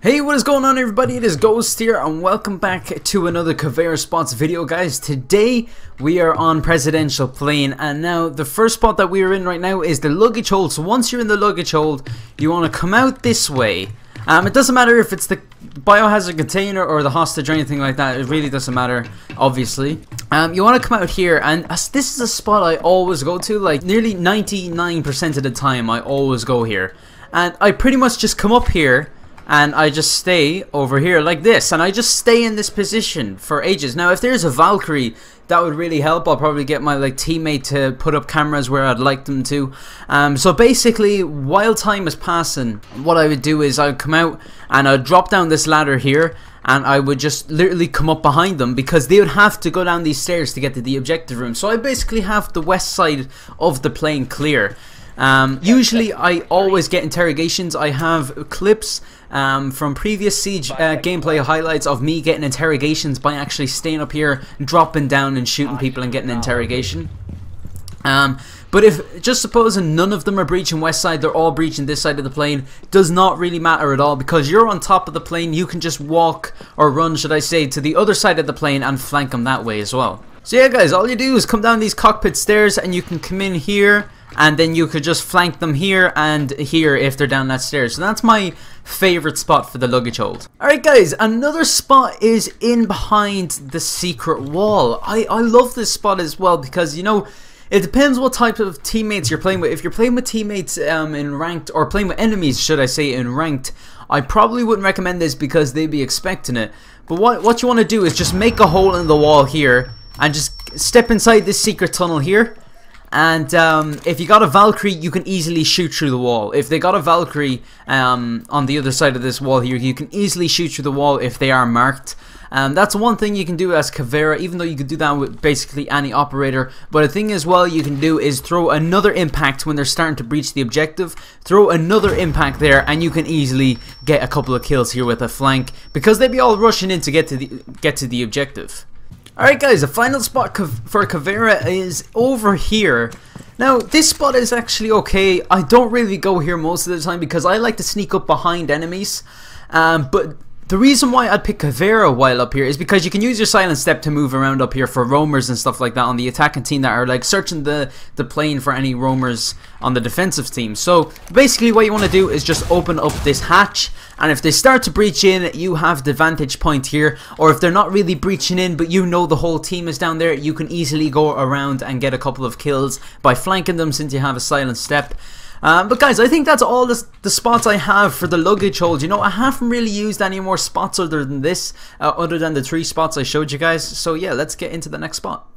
Hey, what is going on everybody? It is Ghost here and welcome back to another CAVEIRA spots video, guys. Today we are on Presidential Plane, and now the first spot that we are in right now is the luggage hold. So once you're in the luggage hold, you want to come out this way. It doesn't matter if it's the biohazard container or the hostage or anything like that. It really doesn't matter, obviously. You want to come out here, and this is a spot I always go to. Like nearly 99% of the time I always go here, and I pretty much just come up here and I just stay over here like this, and I just stay in this position for ages. Now if there's a Valkyrie, that would really help. I'll probably get my teammate to put up cameras where I'd like them to. So basically, while time is passing, what I would do is I'd come out and I'd drop down this ladder here, and I would just literally come up behind them because they would have to go down these stairs to get to the objective room. So I basically have the west side of the plane clear. Usually I always get interrogations. I have clips from previous Siege gameplay highlights of me getting interrogations by actually staying up here, dropping down and shooting people and getting an interrogation. But if, just supposing none of them are breaching west side, they're all breaching this side of the plane, does not really matter at all, because you're on top of the plane. You can just walk, or run should I say, to the other side of the plane and flank them that way as well. So yeah guys, all you do is come down these cockpit stairs and you can come in here, and then you could just flank them here and here if they're down that stairs. So that's my favorite spot for the luggage hold. Alright guys, another spot is in behind the secret wall. I love this spot as well because, you know, it depends what type of teammates you're playing with. If you're playing with teammates in ranked, or playing with enemies should I say in ranked, I probably wouldn't recommend this because they'd be expecting it. But what you want to do is just make a hole in the wall here and just step inside this secret tunnel here. And if you got a Valkyrie, you can easily shoot through the wall. If they got a Valkyrie on the other side of this wall here, you can easily shoot through the wall if they are marked. That's one thing you can do as CAVEIRA, even though you could do that with basically any operator. But a thing as well you can do is throw another impact when they're starting to breach the objective. Throw another impact there, and you can easily get a couple of kills here with a flank, because they'd be all rushing in to get to the objective. Alright guys, the final spot for CAVEIRA is over here. Now this spot is actually okay. I don't really go here most of the time because I like to sneak up behind enemies. But the reason why I'd pick CAVEIRA while up here is because you can use your silent step to move around up here for roamers and stuff like that on the attacking team that are like searching the plane for any roamers on the defensive team. So basically what you want to do is just open up this hatch, and if they start to breach in, you have the vantage point here. Or if they're not really breaching in but you know the whole team is down there, you can easily go around and get a couple of kills by flanking them since you have a silent step. But guys, I think that's all the spots I have for the luggage hold. You know, I haven't really used any more spots other than this, other than the 3 spots I showed you guys. So yeah, let's get into the next spot.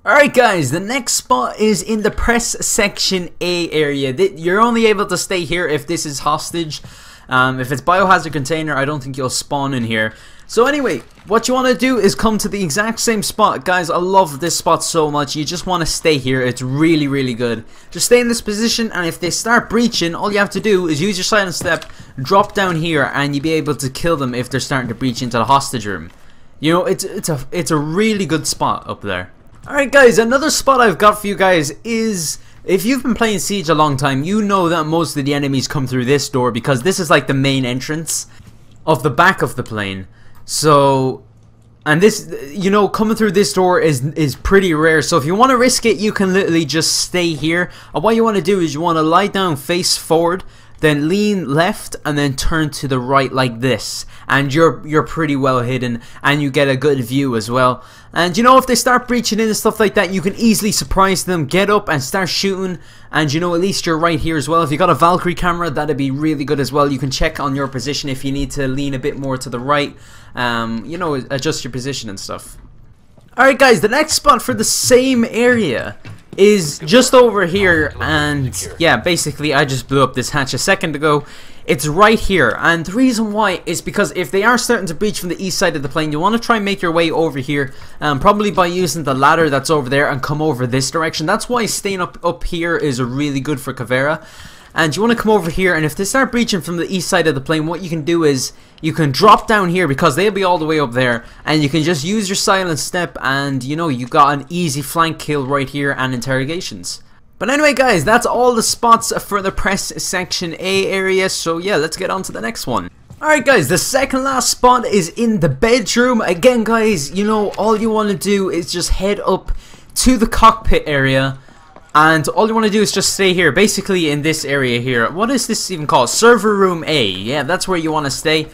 Alright guys, the next spot is in the press section A area. You're only able to stay here if this is hostage. If it's biohazard container, I don't think you'll spawn in here. So anyway, what you want to do is come to the exact same spot. Guys, I love this spot so much. You just want to stay here. It's really, really good. Just stay in this position, and if they start breaching, all you have to do is use your silent step, drop down here, and you'll be able to kill them if they're starting to breach into the hostage room. You know, it's a really good spot up there. Alright guys, another spot I've got for you guys is, if you've been playing Siege a long time, you know that most of the enemies come through this door because this is like the main entrance of the back of the plane. So, and this, you know, coming through this door is pretty rare. So if you want to risk it, you can literally just stay here. And what you want to do is you want to lie down, face forward, then lean left, and then turn to the right like this, and you're pretty well hidden, and you get a good view as well. And you know, if they start breaching in and stuff like that, you can easily surprise them, get up and start shooting, and you know, at least you're right here as well. If you got a Valkyrie camera, that'd be really good as well. You can check on your position if you need to lean a bit more to the right, you know, adjust your position and stuff. Alright guys, the next spot for the same area is just over here, and yeah, basically I just blew up this hatch a second ago. It's right here, and the reason why is because if they are starting to breach from the east side of the plane, you want to try and make your way over here, probably by using the ladder that's over there and come over this direction. That's why staying up here is really good for CAVEIRA. And you want to come over here, and if they start breaching from the east side of the plane, what you can do is you can drop down here because they'll be all the way up there, and you can just use your silent step, and you know, you got an easy flank kill right here and interrogations. But anyway guys, that's all the spots for the press section A area, so yeah, let's get on to the next one. Alright guys, the second last spot is in the bedroom. Again guys, you know, all you want to do is just head up to the cockpit area. And all you want to do is just stay here, basically in this area here. What is this even called? Server room A. Yeah, that's where you want to stay.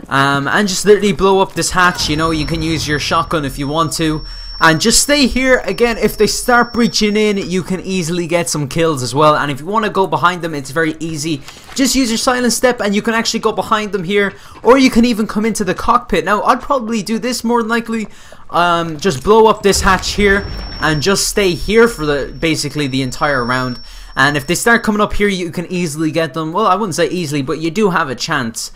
And just literally blow up this hatch. You know, you can use your shotgun if you want to. And just stay here. Again, if they start breaching in, you can easily get some kills as well. And if you want to go behind them, it's very easy. Just use your silent step and you can actually go behind them here. Or you can even come into the cockpit. Now, I'd probably do this more than likely. Just blow up this hatch here and just stay here for basically the entire round. And if they start coming up here, you can easily get them. Well, I wouldn't say easily, but you do have a chance.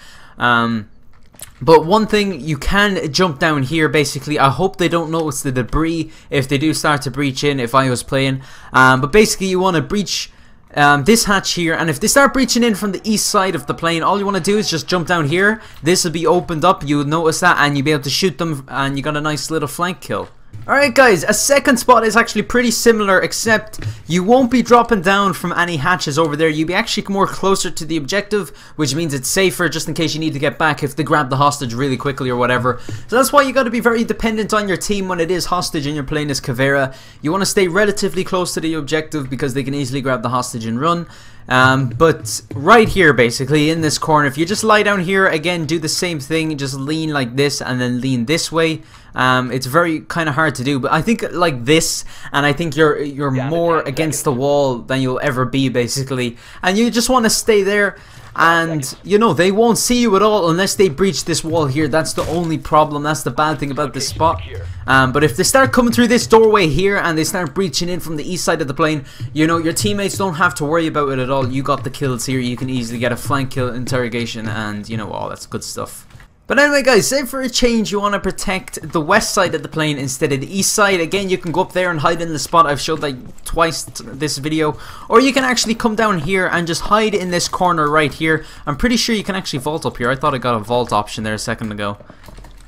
But one thing, you can jump down here basically. I hope they don't notice the debris if they do start to breach in if I was playing. But basically you want to breach this hatch here, and if they start breaching in from the east side of the plane, all you want to do is just jump down here. This will be opened up, you'll notice that, and you'll be able to shoot them, and you got a nice little flank kill. Alright guys, a second spot is actually pretty similar, except you won't be dropping down from any hatches over there. You'll be actually more closer to the objective, which means it's safer just in case you need to get back if they grab the hostage really quickly or whatever. So that's why you got to be very dependent on your team when it is hostage and you're playing as CAVEIRA. You want to stay relatively close to the objective because they can easily grab the hostage and run. But right here basically in this corner, if you just lie down here, again do the same thing, just lean like this and then lean this way. It's very kind of hard to do, but I think like this, and I think you're more against the wall than you'll ever be basically, and you just want to stay there. And you know, they won't see you at all unless they breach this wall here. That's the only problem. That's the bad thing about this spot. But if they start coming through this doorway here and they start breaching in from the east side of the plane, you know, your teammates don't have to worry about it at all. You got the kills here. You can easily get a flank kill, interrogation, and you know, all that's good stuff. But anyway guys, say for a change you want to protect the west side of the plane instead of the east side. Again, you can go up there and hide in the spot. I've showed like twice this video. Or you can actually come down here and just hide in this corner right here. I'm pretty sure you can actually vault up here. I thought I got a vault option there a second ago.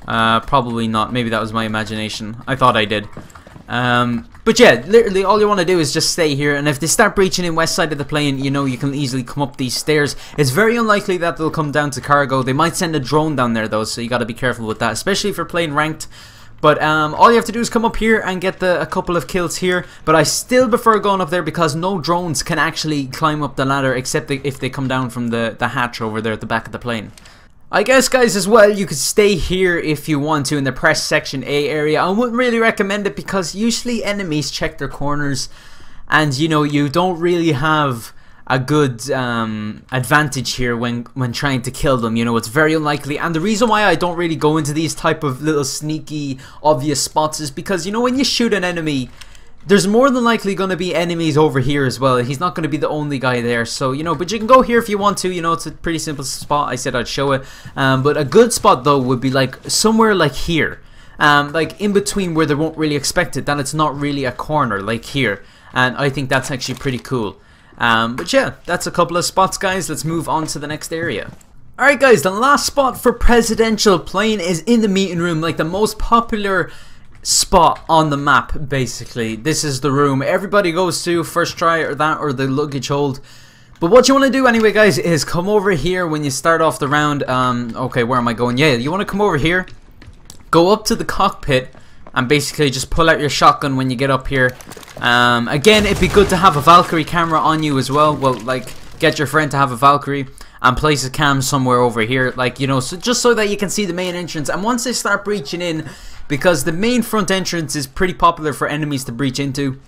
Probably not. Maybe that was my imagination. I thought I did. But yeah, literally all you want to do is just stay here, and if they start breaching in west side of the plane, you know, you can easily come up these stairs. It's very unlikely that they'll come down to cargo. They might send a drone down there though, so you got to be careful with that, especially if you're playing ranked. But all you have to do is come up here and get a couple of kills here. But I still prefer going up there because no drones can actually climb up the ladder except if they come down from the hatch over there at the back of the plane. I guess guys as well, you could stay here if you want to in the press section A area. I wouldn't really recommend it because usually enemies check their corners, and you know, you don't really have a good advantage here when trying to kill them. You know, it's very unlikely, and the reason why I don't really go into these type of little sneaky obvious spots is because, you know, when you shoot an enemy, there's more than likely going to be enemies over here as well. He's not going to be the only guy there. So, you know, but you can go here if you want to. You know, it's a pretty simple spot. I said I'd show it. But a good spot, though, would be like somewhere like here. Like in between where they won't really expect it. That it's not really a corner, like here. And I think that's actually pretty cool. But yeah, that's a couple of spots, guys. Let's move on to the next area. Alright, guys. The last spot for presidential plane is in the meeting room. Like the most popular spot on the map basically. This is the room everybody goes to first try, or that, or the luggage hold. But what you want to do anyway guys is come over here when you start off the round. Okay, where am I going? Yeah, you want to come over here, go up to the cockpit, and basically just pull out your shotgun when you get up here. Again, it'd be good to have a Valkyrie camera on you as well. Well, like, get your friend to have a Valkyrie and place a cam somewhere over here, like, you know, so just so that you can see the main entrance. And once they start breaching in, because the main front entrance is pretty popular for enemies to breach into,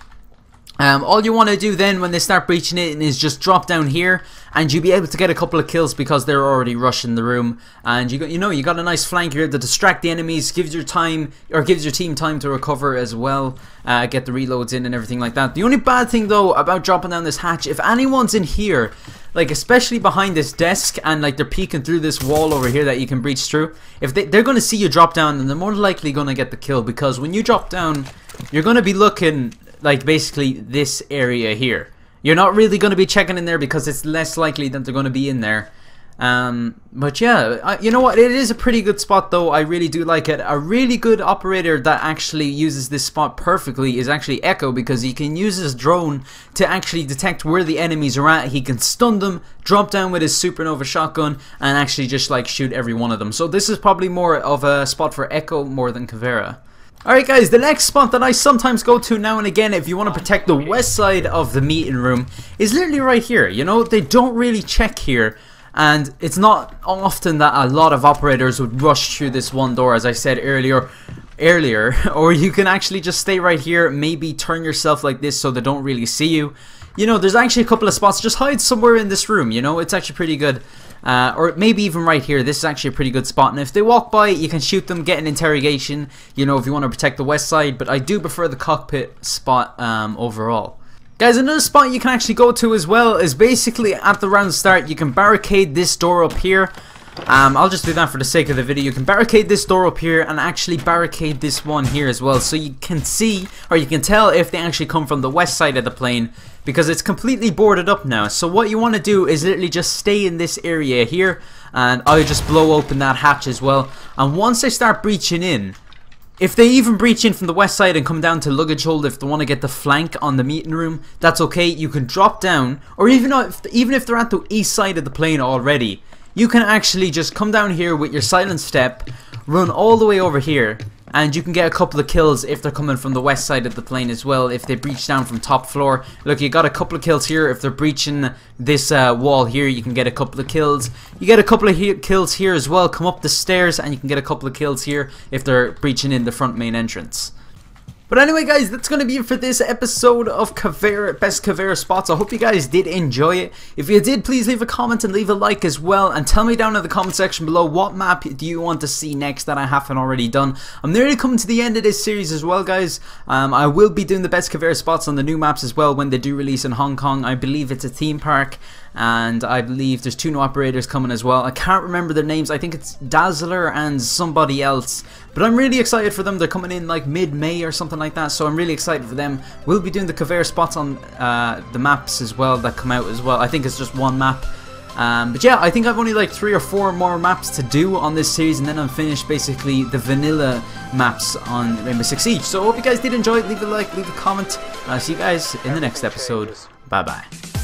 all you want to do then when they start breaching in is just drop down here, and you'll be able to get a couple of kills because they're already rushing the room. And you got a nice flank here to distract the enemies, gives your team time to recover as well, get the reloads in and everything like that. The only bad thing though about dropping down this hatch, if anyone's in here, like especially behind this desk, and like they're peeking through this wall over here that you can breach through, if they're going to see you drop down, and they're more likely going to get the kill, because when you drop down, you're going to be looking like basically this area here. You're not really going to be checking in there because it's less likely that they're going to be in there. But yeah, you know what, it is a pretty good spot though. I really do like it. A really good operator that actually uses this spot perfectly is actually Echo, because he can use his drone to actually detect where the enemies are at. He can stun them, drop down with his supernova shotgun, and actually just like shoot every one of them. So this is probably more of a spot for Echo more than CAVEIRA. Alright guys, the next spot that I sometimes go to now and again if you want to protect the west side of the meeting room is literally right here. You know, they don't really check here, and it's not often that a lot of operators would rush through this one door, as I said earlier, or you can actually just stay right here, maybe turn yourself like this so they don't really see you. You know, there's actually a couple of spots. Just hide somewhere in this room, you know, it's actually pretty good. Or maybe even right here. This is actually a pretty good spot, and if they walk by you can shoot them, get an interrogation, you know, if you want to protect the west side. But I do prefer the cockpit spot overall. Guys, another spot you can actually go to as well is basically at the round start. You can barricade this door up here. I'll just do that for the sake of the video. You can barricade this door up here and actually barricade this one here as well, so you can see, or you can tell if they actually come from the west side of the plane, because it's completely boarded up now. So what you want to do is literally just stay in this area here, and I'll just blow open that hatch as well. And once they start breaching in, if they even breach in from the west side and come down to luggage hold, if they want to get the flank on the meeting room, that's okay. You can drop down, or even if they're at the east side of the plane already, you can actually just come down here with your silent step, run all the way over here, and you can get a couple of kills if they're coming from the west side of the plane as well, if they breach down from top floor. Look, you got a couple of kills here. If they're breaching this wall here, you can get a couple of kills. You get a couple of kills here as well. Come up the stairs and you can get a couple of kills here if they're breaching in the front main entrance. But anyway guys, that's going to be it for this episode of CAVEIRA, best CAVEIRA spots. I hope you guys did enjoy it. If you did, please leave a comment and leave a like as well, and tell me down in the comment section below what map do you want to see next that I haven't already done. I'm nearly coming to the end of this series as well guys. I will be doing the best CAVEIRA spots on the new maps as well when they do release in Hong Kong. I believe it's a theme park, and I believe there's 2 new operators coming as well. I can't remember their names. I think it's Dazzler and somebody else, but I'm really excited for them. They're coming in like mid-May or something like that, so I'm really excited for them. We'll be doing the CAVEIRA spots on the maps as well that come out as well. I think it's just one map, but yeah, I think I've only like 3 or 4 more maps to do on this series, and then I'm finished basically the vanilla maps on Rainbow Six Siege. So I hope you guys did enjoy it. Leave a like, leave a comment, and I'll see you guys in the next episode. Bye bye.